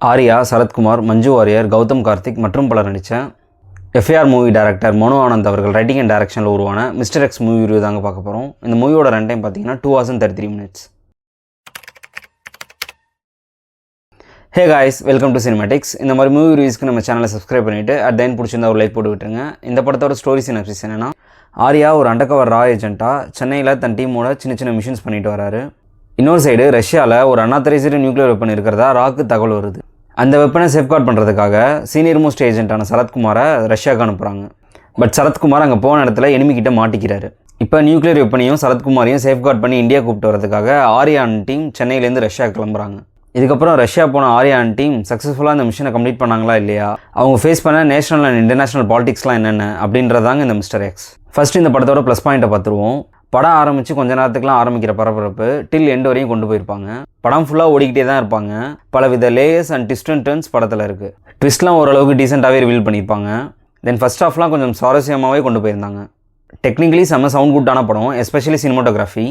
ஆர்யா, சரத்குமார், மஞ்சு வாரியர், கௌதம் கார்த்திக் மற்றும் பலர் நடித்த எஃப்ஐஆர் மூவி டைரக்டர் மனோ ஆனந்த் அவர்கள் ரைட்டிங் அண்ட் டைரக்ஷனில் உருவான மிஸ்டர் எக்ஸ் மூவி ரிவ்யூ தாங்க பார்க்க போகிறோம். இந்த மூவியோட ரன் டைம் பார்த்தீங்கன்னா 2 hours and 33 minutes. Hey guys, welcome to cinematics. இந்த மாதிரி மூவி ரிவ்யூஸ்க்கு நம்ம சேனலை சப்ஸ்கிரைப் பண்ணிவிட்டு அட் தென் பிடிச்சிருந்தா ஒரு லைக் போட்டு விட்டுருங்க. இந்த படத்தோட ஸ்டோரி சினாப்சிஸ் என்னென்னா, ஆர்யா ஒரு அண்டர்கவர் ரா ஏஜென்ட்டாக சென்னையில் தன் டீமோட சின்ன மிஷன்ஸ் பண்ணிட்டு வராரு. இன்னொரு சைடு ரஷ்யாவில் ஒரு அன்ஆத்தரைஸ்டு நியூக்ளியர் வெப்பன் இருக்கிறதா ராக்கு தகவல் வருது. அந்த வெப்பனை சேஃப்கார்ட் பண்ணுறதுக்காக சீனியர் மோஸ்ட் ஏஜென்ட்டான சரத்குமாரை ரஷ்யாவுக்கு அனுப்புகிறாங்க. பட் சரத்குமார் அங்கே போன இடத்துல எனிமிக்கிட்ட மாட்டிக்கிறாரு. இப்போ நியூக்ளியர் வெப்பனையும் சரத்குமாரையும் சேஃப்கார்ட் பண்ணி இந்தியா கூப்பிட்டு வரதுக்காக ஆர்யான் டீம் சென்னையிலேருந்து ரஷ்யா கிளம்புறாங்க. இதுக்கப்புறம் ரஷ்யா போன ஆர்யான் டீம் சக்ஸஸ்ஃபுல்லாக அந்த மிஷனை கம்ப்ளீட் பண்ணாங்களா இல்லையா, அவங்க ஃபேஸ் பண்ண நேஷனல் அண்ட் இன்டர்நேஷனல் பாலிடிக்ஸ்லாம் என்னென்ன அப்படின்றதாங்க இந்த மிஸ்டர் எக்ஸ். ஃபர்ஸ்ட் இந்த படத்தோட ப்ளஸ் பாயிண்ட்டை பார்த்துருவோம். படம் ஆரம்பித்து கொஞ்ச நேரத்துக்குலாம் ஆரம்பிக்கிற பரபரப்பு டில் எண்ட் வரையும் கொண்டு போயிருப்பாங்க. படம் ஃபுல்லாக ஓடிக்கிட்டே தான் இருப்பாங்க. பலவித layers and twist and turns படத்தில் இருக்குது. ட்விஸ்ட்லாம் ஓரளவுக்கு டீசெண்டாகவே ரிவீல் பண்ணியிருப்பாங்க. தென் ஃபர்ஸ்ட் ஹாஃப்லாம் கொஞ்சம் சுவாரஸ்யமாகவே கொண்டு போயிருந்தாங்க. டெக்னிக்கலி செம்ம சவுண்ட் குட்டான படம், எஸ்பெஷலி சினிமோட்டோகிராஃபி.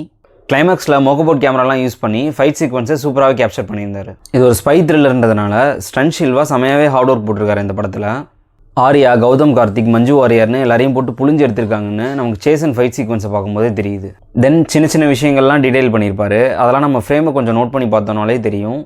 கிளைமேக்ஸில் மோகோபோட் கேமராலாம் யூஸ் பண்ணி ஃபைட் சீக்வன்ஸை சூப்பராகவே கேப்சர் பண்ணியிருந்தார். இது ஒரு ஸ்பை த்ரில்லர்ன்றதுனால ஸ்டன்ட் ஷில்வா செமையாகவே ஹார்ட் ஒர்க் போட்டிருக்காரு இந்த படத்தில். ஆர்யா, கௌதம் கார்த்திக், மஞ்சு வாரியர்னு எல்லாரையும் போட்டு புளிஞ்சு எடுத்திருக்காங்கன்னு நமக்கு சேஸ் அண்ட் ஃபைட் சீக்வன்ஸை பார்க்கும்போதே தெரியுது. தென் சின்ன விஷயங்கள்லாம் டீடைல் பண்ணியிருப்பார். அதெல்லாம் நம்ம ஃப்ரேமை கொஞ்சம் நோட் பண்ணி பார்த்தோன்னாலே தெரியும்.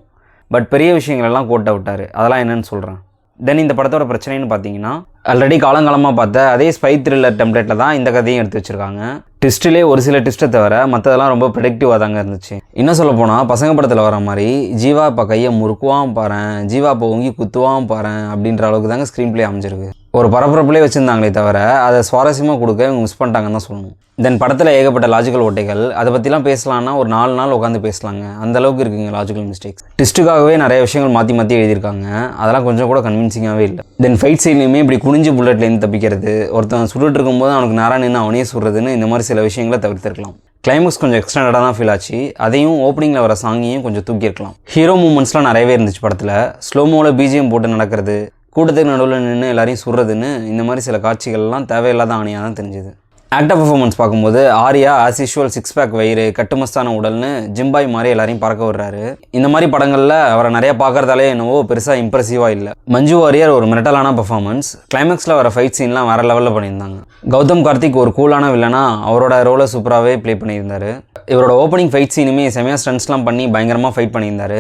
பட் பெரிய விஷயங்களெல்லாம் கோட்டை விட்டார். அதெல்லாம் என்னென்னு சொல்கிறேன். தென் இந்த படத்தோட பிரச்சனைன்னு பார்த்தீங்கன்னா, ஆல்ரெடி காலங்காலமாக பார்த்த அதே ஸ்பை த்ரில்லர் டெம்ப்ளேட்டில் தான் இந்த கதையும் எடுத்து வச்சுருக்காங்க. ட்விஸ்ட்டிலே ஒரு சில ட்விஸ்ட்டை தவிர மற்றதெல்லாம் ரொம்ப ப்ரெடிக்டிவாக தாங்க இருந்துச்சு. இன்னும் சொல்ல போனால் பசங்க படத்தில் வர மாதிரி ஜீவா இப்போ கையை முறுக்குவான் பாறேன், ஜீவா இப்போ ஓங்கி குத்துவான் பாறேன் அப்படின்ற அளவுக்கு தாங்க ஸ்க்ரீன் பிளே அமைஞ்சிருக்கு. ஒரு பரபரப்புலேயே வச்சுருந்தாங்களே தவிர அதை சுவாரஸ்யமாக கொடுக்க இவங்க மிஸ் பண்ணிட்டாங்கன்னு தான் சொல்லணும். தென் படத்தில் ஏகப்பட்ட லாஜிக்கல் ஓட்டைகள், அதை பற்றிலாம் பேசலான்னா ஒரு 4 நாள் உட்காந்து பேசலாங்க. அந்தளவுக்கு இருக்குங்க லாஜிக்கல் மிஸ்டேக்ஸ். ட்விஸ்ட்டுக்காகவே நிறைய விஷயங்கள் மாற்றி எழுதியிருக்காங்க. அதெல்லாம் கொஞ்சம் கூட கன்வின்சிங்காகவே இல்லை. தென் ஃபைட் சீன்லையுமே இப்படி குனிஞ்சு புல்லட்லேருந்து தப்பிக்கிறது, ஒருத்தன் சுட்டுட்டு இருக்கும்போது அவனுக்கு நேராக நின்று அவனே சுடுறதுன்னு இந்த மாதிரி சில விஷயங்களை தவிர்த்திருக்கலாம். கிளைமேக்ஸ் கொஞ்சம் எக்ஸ்டெண்டடாக தான் ஃபீல் ஆச்சு. அதையும் ஓப்பனிங்கில் வர சாங்கையும் கொஞ்சம் தூக்கியிருக்கலாம். ஹீரோ மூமெண்ட்ஸ்லாம் நிறையவே இருந்துச்சு படத்தில். ஸ்லோமோவில் பிஜிஎம் போட்டு நடக்கிறது, கூட்டத்துக்கு நடுவில் நின்று எல்லாரையும் சுடுறதுன்னு இந்த மாதிரி சில காட்சிகள்லாம் தேவையில்லாத ஆணையாக தான் தெரிஞ்சுது. ஆக்டர் பர்ஃபார்மன்ஸ் பார்க்கும்போது ஆர்யா ஆஸ் யூஷுவல் 6 பேக் வயிறு, கட்டுமஸ்தான உடல்னு ஜிம்பாய் மாதிரி எல்லாரையும் பறக்க விடுறாரு. இந்த மாதிரி படங்களில் அவரை நிறைய பார்க்கறதாலே என்னவோ பெருசாக இம்ப்ரெசிவாக இல்லை. மஞ்சு வாரியர் ஒரு மிரட்டலான பர்ஃபார்மன்ஸ். கிளைமேக்ஸில் வர ஃபைட் சீன்லாம் வேறு லெவலில் பண்ணியிருந்தாங்க. கௌதம் கார்த்திக் ஒரு கூலான வில்லனா அவரோட ரோலை சூப்பராகவே ப்ளே பண்ணியிருந்தார். இவரோட ஓப்பனிங் ஃபைட் சீனுமே செமையாக ஸ்டன்ட்ஸ்லாம் பண்ணி பயங்கரமாக ஃபைட் பண்ணியிருந்தார்.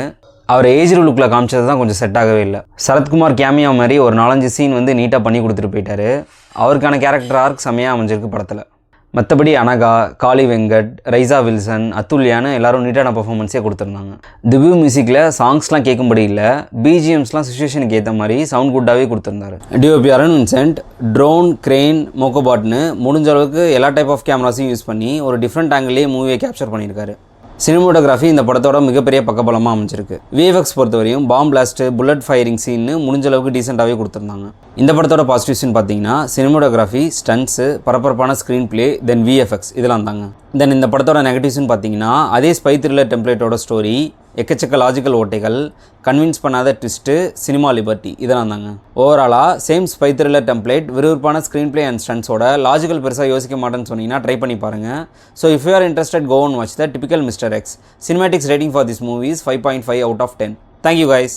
அவர் ஏஜ் லுக்கில் காமிச்சது தான் கொஞ்சம் செட் ஆகவே இல்லை. சரத்குமார் கேமியா மாதிரி ஒரு 4-5 சீன் வந்து நீட்டாக பண்ணி கொடுத்துட்டு போயிட்டார். அவருக்கான கேரக்டர் ஆர்க் செமையாக அமைஞ்சிருக்கு படத்தில். மற்றபடி அனகா, காளி வெங்கட், ரைசா வில்சன், அத்துல்யான்னு எல்லாரும் நீட்டான பர்ஃபார்மன்ஸே கொடுத்துருந்தாங்க. திவ்யூ மியூசிக்கில் சாங்ஸ்லாம் கேட்கும்படி இல்லை, பிஜிஎம்ஸ்லாம் சிச்சுவேஷனுக்கு ஏற்ற மாதிரி சவுண்ட் குட்டாகவே கொடுத்துருந்தாரு. DOP Arun Vincent drone, crane, மோகோபாட்னு முடிஞ்ச அளவுக்கு எல்லா டைப் ஆஃப் கேமராஸையும் யூஸ் பண்ணி ஒரு டிஃப்ரெண்ட் ஆங்கிள்லேயே மூவியை கேப்சர் பண்ணியிருக்காரு. சினிமோட்டோகிராஃபி இந்த படத்தோட மிகப்பெரிய பக்கபலமாக அமைஞ்சிருக்கு. விஎஃப்எக்ஸ் பொறுத்தவரையும் பாம் பிளாஸ்ட்டு, புல்லட் ஃபயரிங் சீன்னு முடிஞ்ச அளவுக்கு டீசெண்டாகவே கொடுத்துருந்தாங்க. இந்த படத்தோட பாசிட்டிவ்ஸ்ன்னு பார்த்தீங்கன்னா சினிமோட்டோகிராஃபி, ஸ்டன்ட்ஸு, பரபரப்பான ஸ்க்ரீன் பிளே, தென் விஎஃப்எக்ஸ் இதெல்லாம் தாங்க. தென் இந்த படத்தோட நெகட்டிவ்ஸ்ன்னு பார்த்தீங்கன்னா அதே ஸ்பை த்ரில்லர் டெம்ப்ளேட்டோட ஸ்டோரி, எக்கச்சக்க லாஜிக்கல் ஓட்டைகள், கன்வின்ஸ் பண்ணாத ட்விஸ்ட்டு, சினிமா லிபர்ட்டி இதெல்லாம் தாங்க. ஓவராலாக சேம் ஸ்பை த்ரில்லர் டெம்ப்ளேட், விறுவிறுப்பான ஸ்க்ரீன் பிளே அண்ட் ஸ்டன்ட்ஸோட லாஜிக்கல் பெருசாக யோசிக்க மாட்டேன்னு சொன்னீங்கன்னா ட்ரை பண்ணி பாருங்கள். So if you are interested, go and watch the typical Mr. X. Cinematics rating for this movie is 5.5 out of 10. Thank you guys.